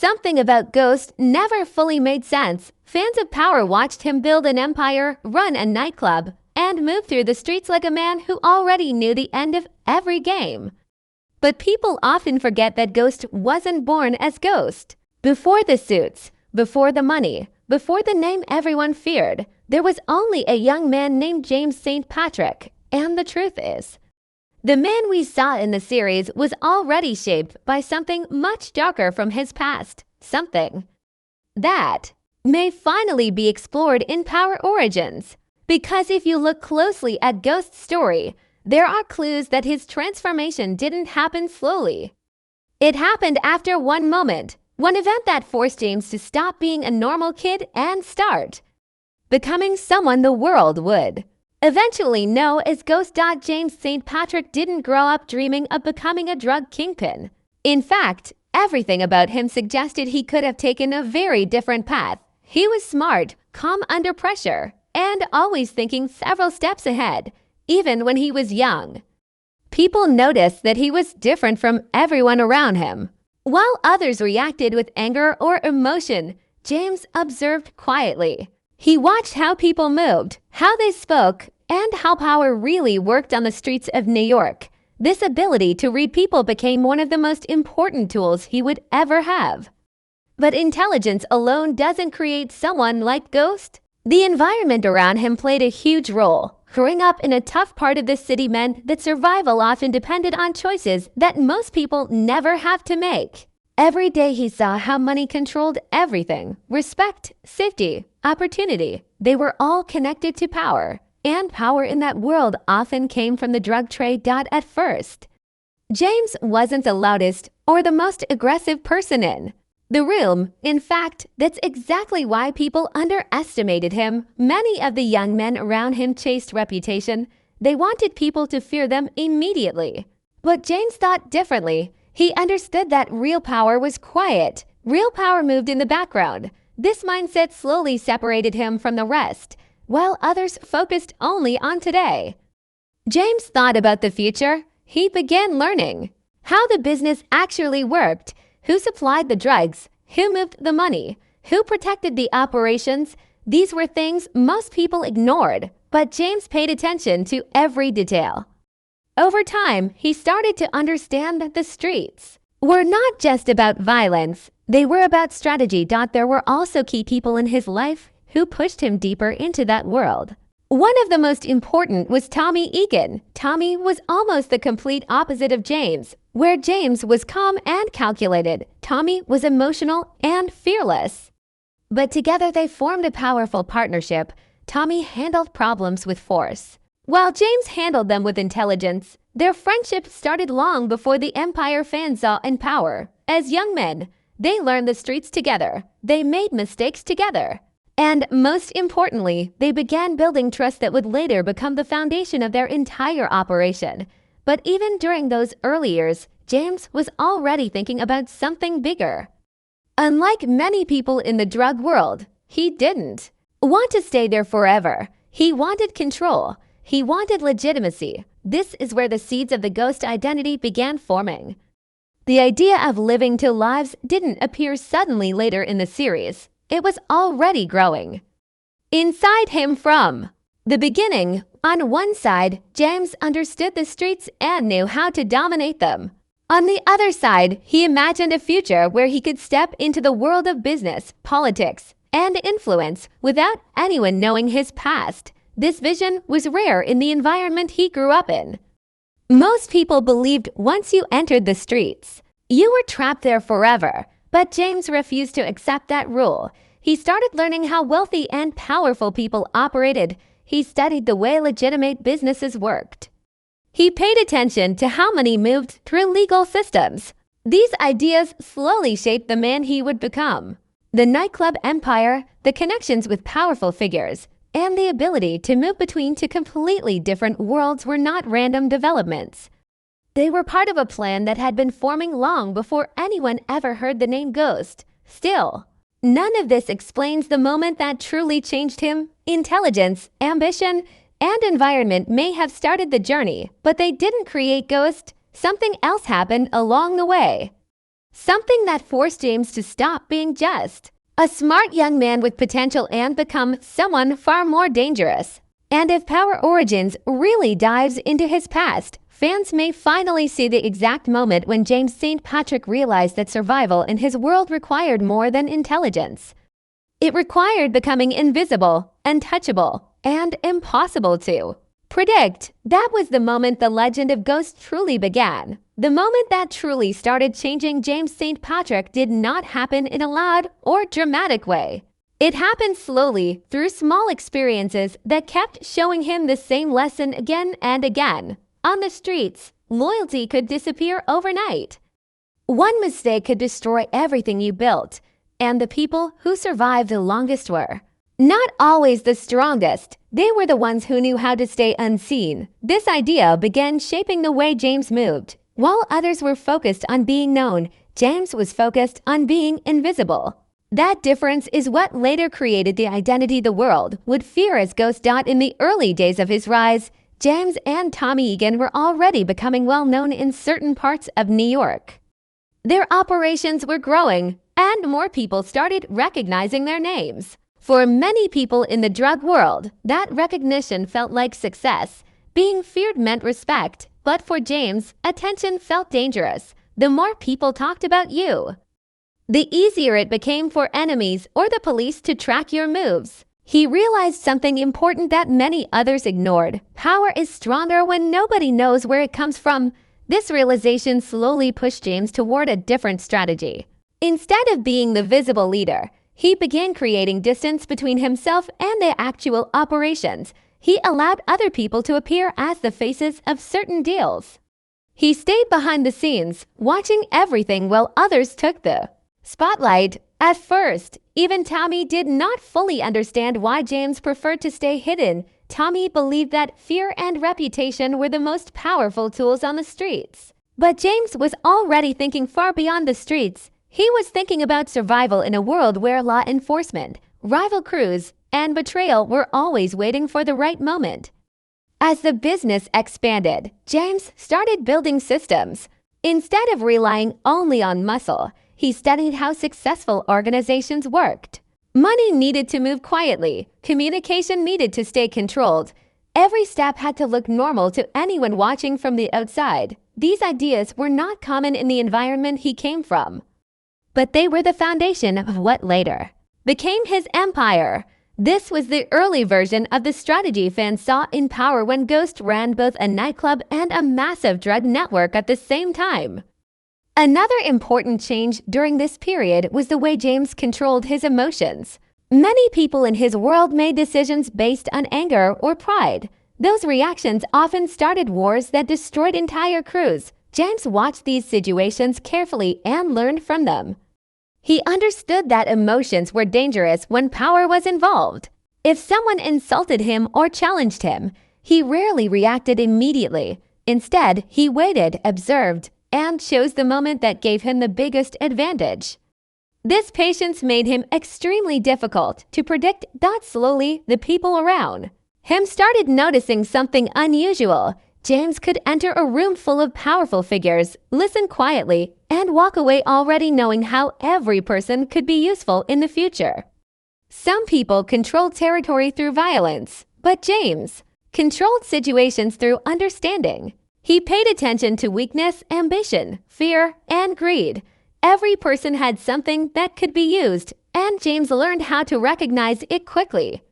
Something about Ghost never fully made sense. Fans of Power watched him build an empire, run a nightclub, and move through the streets like a man who already knew the end of every game. But people often forget that Ghost wasn't born as Ghost. Before the suits, before the money, before the name everyone feared, there was only a young man named James St. Patrick. And the truth is, the man we saw in the series was already shaped by something much darker from his past. Something that may finally be explored in Power Origins. Because if you look closely at Ghost's story, there are clues that his transformation didn't happen slowly. It happened after one moment, one event that forced James to stop being a normal kid and start becoming someone the world would eventually know as Ghost. James St. Patrick didn't grow up dreaming of becoming a drug kingpin. In fact, everything about him suggested he could have taken a very different path. He was smart, calm under pressure, and always thinking several steps ahead, even when he was young. People noticed that he was different from everyone around him. While others reacted with anger or emotion, James observed quietly. He watched how people moved, how they spoke, and how power really worked on the streets of New York. This ability to read people became one of the most important tools he would ever have. But intelligence alone doesn't create someone like Ghost. The environment around him played a huge role. Growing up in a tough part of the city meant that survival often depended on choices that most people never have to make. Every day he saw how money controlled everything. Respect, safety, opportunity. They were all connected to power. And power in that world often came from the drug trade. At first, James wasn't the loudest or the most aggressive person in the room. In fact, that's exactly why people underestimated him. Many of the young men around him chased reputation. They wanted people to fear them immediately. But James thought differently. He understood that real power was quiet. Real power moved in the background. This mindset slowly separated him from the rest, while others focused only on today. James thought about the future. He began learning how the business actually worked, who supplied the drugs, who moved the money, who protected the operations. These were things most people ignored, but James paid attention to every detail. Over time, he started to understand that the streets were not just about violence. They were about strategy. There were also key people in his life who pushed him deeper into that world. One of the most important was Tommy Egan. Tommy was almost the complete opposite of James. Where James was calm and calculated, Tommy was emotional and fearless. But together they formed a powerful partnership. Tommy handled problems with force, while James handled them with intelligence. Their friendship started long before the Empire fans saw in Power. As young men, they learned the streets together. They made mistakes together. And most importantly, they began building trust that would later become the foundation of their entire operation. But even during those early years, James was already thinking about something bigger. Unlike many people in the drug world, he didn't want to stay there forever. He wanted control. He wanted legitimacy. This is where the seeds of the Ghost identity began forming. The idea of living two lives didn't appear suddenly later in the series. It was already growing inside him from the beginning. On one side, James understood the streets and knew how to dominate them. On the other side, he imagined a future where he could step into the world of business, politics, and influence without anyone knowing his past. This vision was rare in the environment he grew up in. Most people believed once you entered the streets, you were trapped there forever. But James refused to accept that rule. He started learning how wealthy and powerful people operated. He studied the way legitimate businesses worked. He paid attention to how money moved through legal systems. These ideas slowly shaped the man he would become. The nightclub empire, the connections with powerful figures, and the ability to move between two completely different worlds were not random developments. They were part of a plan that had been forming long before anyone ever heard the name Ghost. Still, none of this explains the moment that truly changed him. Intelligence, ambition, and environment may have started the journey, but they didn't create Ghost. Something else happened along the way. something that forced James to stop being just a smart young man with potential and become someone far more dangerous. And if Power Origins really dives into his past, fans may finally see the exact moment when James St. Patrick realized that survival in his world required more than intelligence. It required becoming invisible, untouchable, and impossible to predict. That was the moment the legend of Ghost truly began. The moment that truly started changing James St. Patrick did not happen in a loud or dramatic way. It happened slowly through small experiences that kept showing him the same lesson again and again. On the streets, loyalty could disappear overnight. One mistake could destroy everything you built, and the people who survived the longest were not always the strongest. They were the ones who knew how to stay unseen. This idea began shaping the way James moved. While others were focused on being known, James was focused on being invisible. That difference is what later created the identity the world would fear as Ghost. In the early days of his rise, James and Tommy Egan were already becoming well known in certain parts of New York. Their operations were growing, and more people started recognizing their names. For many people in the drug world, that recognition felt like success. Being feared meant respect, but for James, attention felt dangerous. The more people talked about you, the easier it became for enemies or the police to track your moves. He realized something important that many others ignored. Power is stronger when nobody knows where it comes from. This realization slowly pushed James toward a different strategy. Instead of being the visible leader, he began creating distance between himself and the actual operations. He allowed other people to appear as the faces of certain deals. He stayed behind the scenes, watching everything while others took the spotlight. At first, even Tommy did not fully understand why James preferred to stay hidden. Tommy believed that fear and reputation were the most powerful tools on the streets. But James was already thinking far beyond the streets. He was thinking about survival in a world where law enforcement, rival crews, and betrayal were always waiting for the right moment. As the business expanded, James started building systems. Instead of relying only on muscle, he studied how successful organizations worked. Money needed to move quietly. Communication needed to stay controlled. Every step had to look normal to anyone watching from the outside. These ideas were not common in the environment he came from, but they were the foundation of what later became his empire. This was the early version of the strategy fans saw in Power when Ghost ran both a nightclub and a massive drug network at the same time. Another important change during this period was the way James controlled his emotions. Many people in his world made decisions based on anger or pride. Those reactions often started wars that destroyed entire crews. James watched these situations carefully and learned from them. He understood that emotions were dangerous when power was involved. If someone insulted him or challenged him, he rarely reacted immediately. Instead, he waited, observed, and chose the moment that gave him the biggest advantage. This patience made him extremely difficult to predict. That slowly, the people around him started noticing something unusual. James could enter a room full of powerful figures, listen quietly, and walk away already knowing how every person could be useful in the future. Some people controlled territory through violence, but James controlled situations through understanding. He paid attention to weakness, ambition, fear, and greed. Every person had something that could be used, and James learned how to recognize it quickly.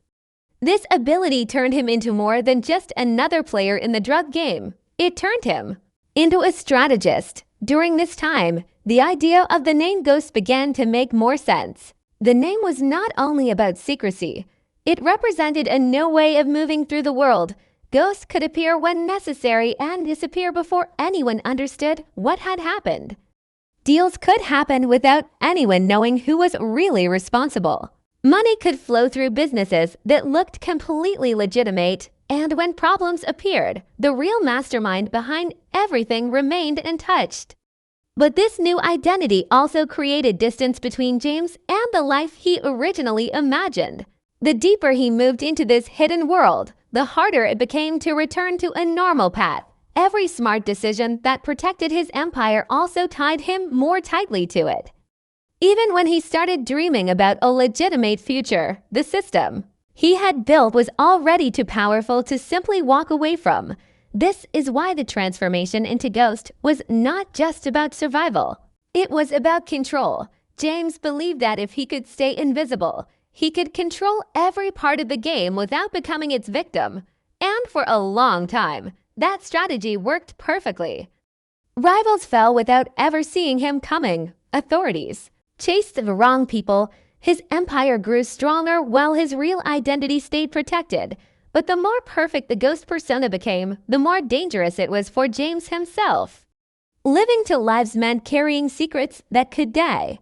This ability turned him into more than just another player in the drug game. It turned him into a strategist. During this time, the idea of the name Ghost began to make more sense. The name was not only about secrecy. It represented a new way of moving through the world. Ghost could appear when necessary and disappear before anyone understood what had happened. Deals could happen without anyone knowing who was really responsible. Money could flow through businesses that looked completely legitimate, and when problems appeared, the real mastermind behind everything remained untouched. But this new identity also created distance between James and the life he originally imagined. The deeper he moved into this hidden world, the harder it became to return to a normal path. Every smart decision that protected his empire also tied him more tightly to it. Even when he started dreaming about a legitimate future, the system he had built was already too powerful to simply walk away from. This is why the transformation into Ghost was not just about survival. It was about control. James believed that if he could stay invisible, he could control every part of the game without becoming its victim. And for a long time, that strategy worked perfectly. Rivals fell without ever seeing him coming. Authorities chased the wrong people. His empire grew stronger while his real identity stayed protected. But the more perfect the ghost persona became, the more dangerous it was for James himself. Living to lives meant carrying secrets that could die.